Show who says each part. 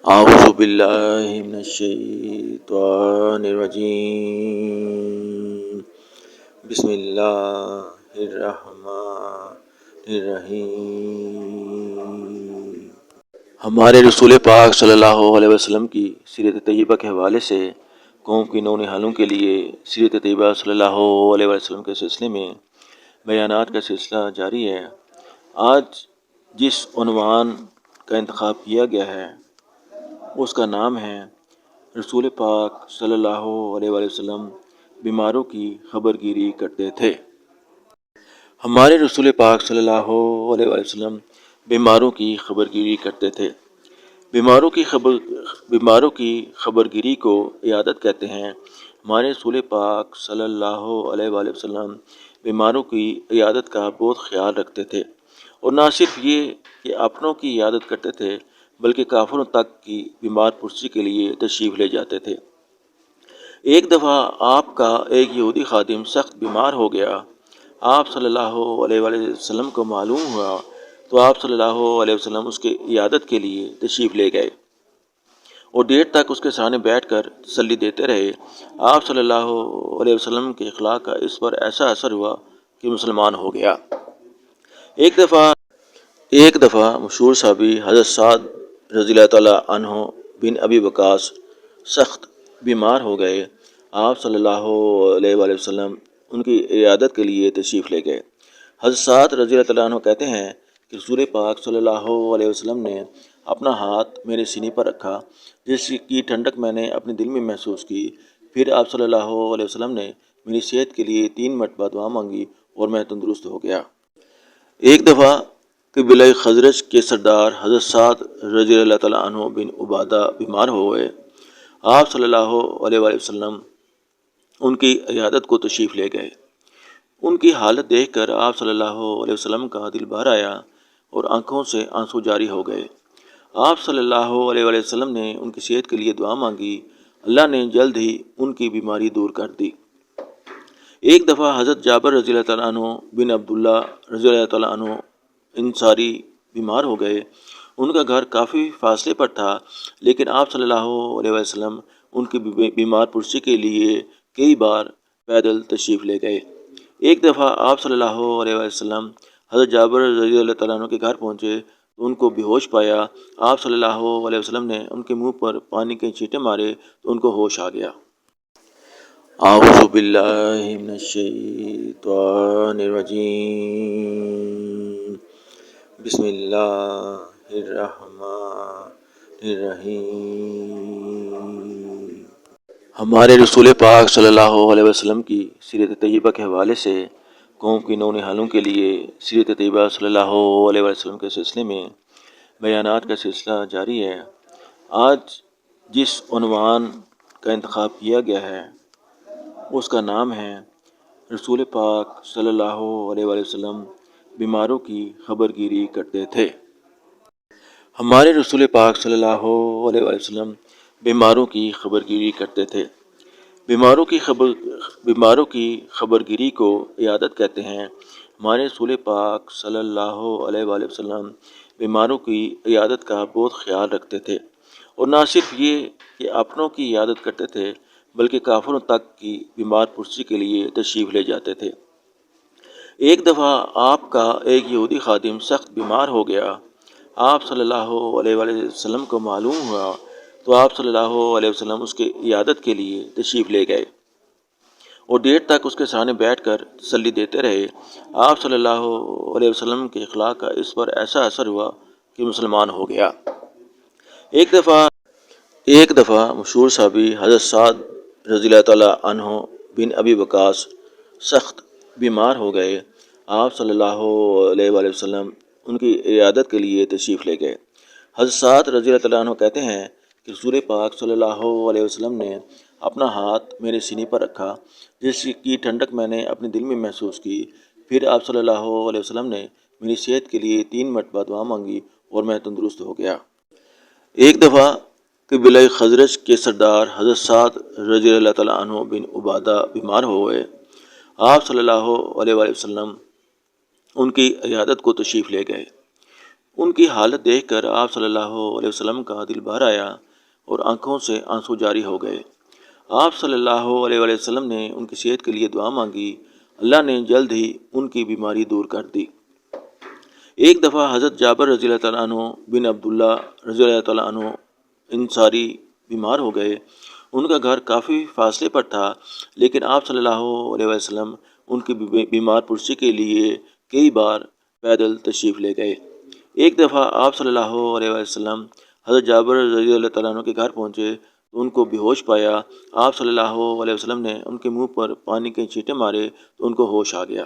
Speaker 1: اعوذ باللہ من الشیطان الرجیم بسم اللہ الرحمن الرحیم۔ ہمارے رسول پاک صلی اللہ علیہ وسلم کی سیرت طیبہ کے حوالے سے قوم کی نونہالوں کے لیے سیرت طیبہ صلی اللہ علیہ وسلم کے سلسلے میں بیانات کا سلسلہ جاری ہے۔ آج جس عنوان کا انتخاب کیا گیا ہے اس کا نام ہے رسول پاک صلی اللہ علیہ وسلم بیماروں کی خبر گیری کرتے تھے۔ ہمارے رسول پاک صلی اللہ علیہ وسلم بیماروں کی خبر گیری کرتے تھے۔ بیماروں کی خبر گیری کو عیادت کہتے ہیں۔ ہمارے رسول پاک صلی اللہ علیہ وسلم بیماروں کی عیادت کا بہت خیال رکھتے تھے، اور نہ صرف یہ کہ اپنوں کی عیادت کرتے تھے بلکہ کافروں تک کی بیمار پرسی کے لیے تشریف لے جاتے تھے۔ ایک دفعہ آپ کا ایک یہودی خادم سخت بیمار ہو گیا۔ آپ صلی اللہ علیہ وسلم کو معلوم ہوا تو آپ صلی اللہ علیہ وسلم اس کی عیادت کے لیے تشریف لے گئے اور دیر تک اس کے سامنے بیٹھ کر تسلی دیتے رہے۔ آپ صلی اللہ علیہ وسلم کے اخلاق کا اس پر ایسا اثر ہوا کہ مسلمان ہو گیا۔ ایک دفعہ مشہور صحابی حضرت سعد رضی اللہ تعالیٰ عنہ بن ابی وقاص سخت بیمار ہو گئے۔ آپ صلی اللہ علیہ وسلم ان کی عیادت کے لیے تشریف لے گئے۔ حضرت سعد رضی اللہ تعالیٰ عنہ کہتے ہیں کہ رسول پاک صلی اللہ علیہ وسلم نے اپنا ہاتھ میرے سینے پر رکھا، جس کی ٹھنڈک میں نے اپنے دل میں محسوس کی۔ پھر آپ صلی اللہ علیہ وسلم نے میری صحت کے لیے 3 مرتبہ دعا مانگی اور میں تندرست ہو گیا۔ ایک دفعہ قبیلہ خزرج کے سردار حضرت سعد رضی اللہ تعالیٰ عنہ بن عبادہ بیمار ہو گئے۔ آپ صلی اللہ علیہ وسلم ان کی عیادت کو تشریف لے گئے۔ ان کی حالت دیکھ کر آپ صلی اللہ علیہ وسلم کا دل بھر آیا اور آنکھوں سے آنسو جاری ہو گئے۔ آپ صلی اللہ علیہ وسلم نے ان کی صحت کے لیے دعا مانگی۔ اللہ نے جلد ہی ان کی بیماری دور کر دی۔ ایک دفعہ حضرت جابر رضی اللہ تعالیٰ عنہ بن عبداللہ رضی اللہ تعالیٰ عنہ انصاری بیمار ہو گئے۔ ان کا گھر کافی فاصلے پر تھا، لیکن آپ صلی اللہ علیہ وسلم ان کی بیمار پرسی کے لیے کئی بار پیدل تشریف لے گئے۔ ایک دفعہ آپ صلی اللہ علیہ وسلم حضرت جابر رضی اللہ تعالیٰ عنہ کے گھر پہنچے تو ان کو بے ہوش پایا۔ آپ صلی اللہ علیہ وسلم نے ان کے منہ پر پانی کے چھینٹے مارے تو ان کو ہوش آ گیا۔ اعوذ باللہ من الشیطان الرجیم بسم اللہ الرحمن الرحیم۔ ہمارے رسول پاک صلی اللہ علیہ وسلم کی سیرت طیبہ کے حوالے سے قوم کی نونہالوں کے لیے سیرت طیبہ صلی اللہ علیہ وسلم کے سلسلے میں بیانات کا سلسلہ جاری ہے۔ آج جس عنوان کا انتخاب کیا گیا ہے اس کا نام ہے رسول پاک صلی اللہ علیہ وسلم بیماروں کی خبر گیری کرتے تھے۔ ہمارے رسول پاک صلی اللہ علیہ وسلم بیماروں کی خبر گیری کرتے تھے۔ بیماروں کی خبر گیری کو عیادت کہتے ہیں۔ ہمارے رسول پاک صلی اللہ علیہ وسلم بیماروں کی عیادت کا بہت خیال رکھتے تھے، اور نہ صرف یہ کہ اپنوں کی عیادت کرتے تھے بلکہ کافروں تک کی بیمار پرسی کے لیے تشریف لے جاتے تھے۔ ایک دفعہ آپ کا ایک یہودی خادم سخت بیمار ہو گیا۔ آپ صلی اللہ علیہ وسلم کو معلوم ہوا تو آپ صلی اللہ علیہ وسلم اس کی عیادت کے لیے تشریف لے گئے اور دیر تک اس کے سامنے بیٹھ کر تسلی دیتے رہے۔ آپ صلی اللہ علیہ وسلم کے اخلاق کا اس پر ایسا اثر ہوا کہ مسلمان ہو گیا۔ ایک دفعہ مشہور صحابی حضرت سعد رضی اللہ تعالیٰ عنہ بن ابی وقاص سخت بیمار ہو گئے۔ آپ صلی اللہ علیہ وسلم ان کی عیادت کے لیے تشریف لے گئے۔ حضرت سعد رضی اللہ تعالیٰ عنہ کہتے ہیں کہ رسول پاک صلی اللہ علیہ وسلم نے اپنا ہاتھ میرے سینے پر رکھا، جس کی ٹھنڈک میں نے اپنے دل میں محسوس کی۔ پھر آپ صلی اللہ علیہ وسلم نے میری صحت کے لیے 3 مرتبہ دعا مانگی اور میں تندرست ہو گیا۔ ایک دفعہ قبیلہ خزرج کے سردار حضرت سعد رضی اللہ تعالیٰ عنہ بن عبادہ بیمار ہو گئے۔ آپ صلی اللہ علیہ وسلم ان کی عیادت کو تشریف لے گئے۔ ان کی حالت دیکھ کر آپ صلی اللہ علیہ وسلم کا دل بھر آیا اور آنکھوں سے آنسو جاری ہو گئے۔ آپ صلی اللہ علیہ وآلہ وسلم نے ان کی صحت کے لیے دعا مانگی۔ اللہ نے جلد ہی ان کی بیماری دور کر دی۔ ایک دفعہ حضرت جابر رضی اللہ تعالیٰ عنہ بن عبداللہ رضی اللہ تعالیٰ عنہ انصاری بیمار ہو گئے۔ ان کا گھر کافی فاصلے پر تھا، لیکن آپ صلی اللہ علیہ وسلم ان کی بیمار پرسی کے لیے کئی بار پیدل تشریف لے گئے۔ ایک دفعہ آپ صلی اللہ علیہ وسلم حضرت جابر رضی اللہ تعالیٰ عنہ کے گھر پہنچے تو ان کو بے ہوش پایا۔ آپ صلی اللہ علیہ وسلم نے ان کے منہ پر پانی کے چھینٹے مارے تو ان کو ہوش آ گیا۔